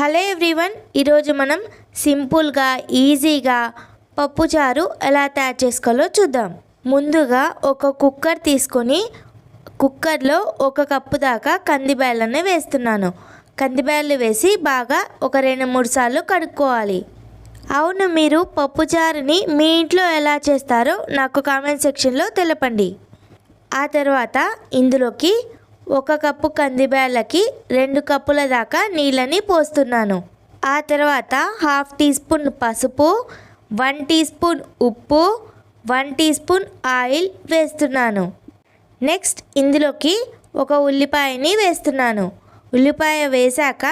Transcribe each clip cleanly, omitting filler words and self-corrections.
Hello everyone, ఈరోజు మనం సింపుల్గా ఈజీగా పప్పుచారు ఎలా తయారు చేసుకోవాలో చూద్దాం. ముందుగా ఒక కుక్కర్ తీసుకొని కుక్కర్లో 1 కప్పు దాకా కందిబ్యాళ్ళని వేస్తున్నాను. కందిబ్యాళ్ళు వేసి బాగా ఒక 2-3 సార్లు కడుక్కోవాలి. అవును, మీరు పప్పుచారుని మీ ఇంట్లో ఎలా చేస్తారో నాకు కామెంట్ సెక్షన్లో తెలపండి. ఆ తర్వాత ఇందులోకి 1 కప్పు కందిబ్యాళ్ళకి 2 కప్పుల దాకా నీళ్ళని పోస్తున్నాను. ఆ తర్వాత 1/2 టీ స్పూన్ పసుపు, 1 టీ స్పూన్ ఉప్పు, 1 టీ స్పూన్ ఆయిల్ వేస్తున్నాను. నెక్స్ట్ ఇందులోకి 1 ఉల్లిపాయని వేస్తున్నాను. ఉల్లిపాయ వేశాక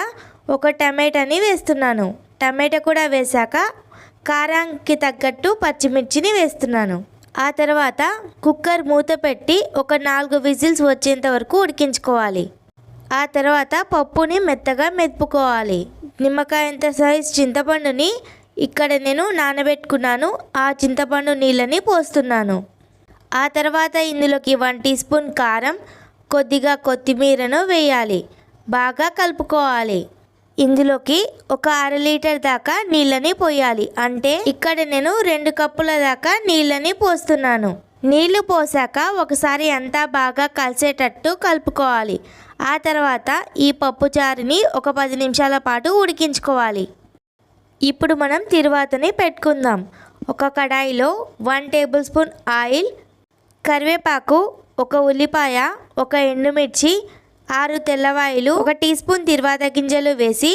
1 టమాటాని వేస్తున్నాను. టమాటా కూడా వేశాక కారానికి తగ్గట్టు పచ్చిమిర్చిని వేస్తున్నాను. ఆ తర్వాత కుక్కర్ మూత పెట్టి ఒక 4 విజిల్స్ వచ్చేంత వరకు ఉడికించుకోవాలి. ఆ తర్వాత పప్పుని మెత్తగా మెదుపుకోవాలి. నిమ్మకాయంత సైజ్ చింతపండుని ఇక్కడ నేను నానబెట్టుకున్నాను. ఆ చింతపండు నీళ్ళని పోస్తున్నాను. ఆ తర్వాత ఇందులోకి 1 టీ స్పూన్ కారం, కొద్దిగా కొత్తిమీరను వేయాలి. బాగా కలుపుకోవాలి. ఇందులోకి ఒక 1/2 లీటర్ దాకా నీళ్ళని పోయాలి. అంటే ఇక్కడ నేను 2 కప్పుల దాకా నీళ్ళని పోస్తున్నాను. నీళ్లు పోసాక ఒకసారి అంతా బాగా కలిసేటట్టు కలుపుకోవాలి. ఆ తర్వాత ఈ పప్పుచారుని ఒక 10 నిమిషాల పాటు ఉడికించుకోవాలి. ఇప్పుడు మనం తిరువాతని పెట్టుకుందాం. ఒక కడాయిలో 1 టేబుల్ స్పూన్ ఆయిల్, కరివేపాకు, 1 ఉల్లిపాయ, 1 ఎండుమిర్చి, 6 తెల్లవాయిలు, 1 టీ స్పూన్ తిరువాత గింజలు వేసి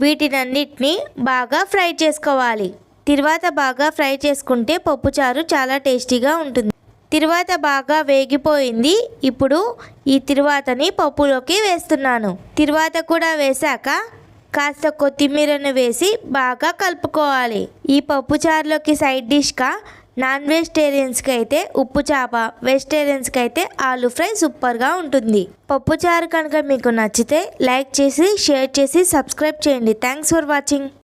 వీటినన్నిటిని బాగా ఫ్రై చేసుకోవాలి. తిరువాత బాగా ఫ్రై చేసుకుంటే పప్పుచారు చాలా టేస్టీగా ఉంటుంది. తిరువాత బాగా వేగిపోయింది. ఇప్పుడు ఈ తిరువాతని పప్పులోకి వేస్తున్నాను. తిరువాత కూడా వేశాక కాస్త కొత్తిమీరను వేసి బాగా కలుపుకోవాలి. ఈ పప్పుచారులోకి సైడ్ డిష్గా నాన్ వెజిటేరియన్స్కి అయితే ఉప్పు చేప, వెజిటేరియన్స్కి అయితే ఆలూ ఫ్రై సూపర్గా ఉంటుంది. పప్పుచారు కనుక మీకు నచ్చితే లైక్ చేసి, షేర్ చేసి, సబ్స్క్రైబ్ చేయండి. Thanks for watching.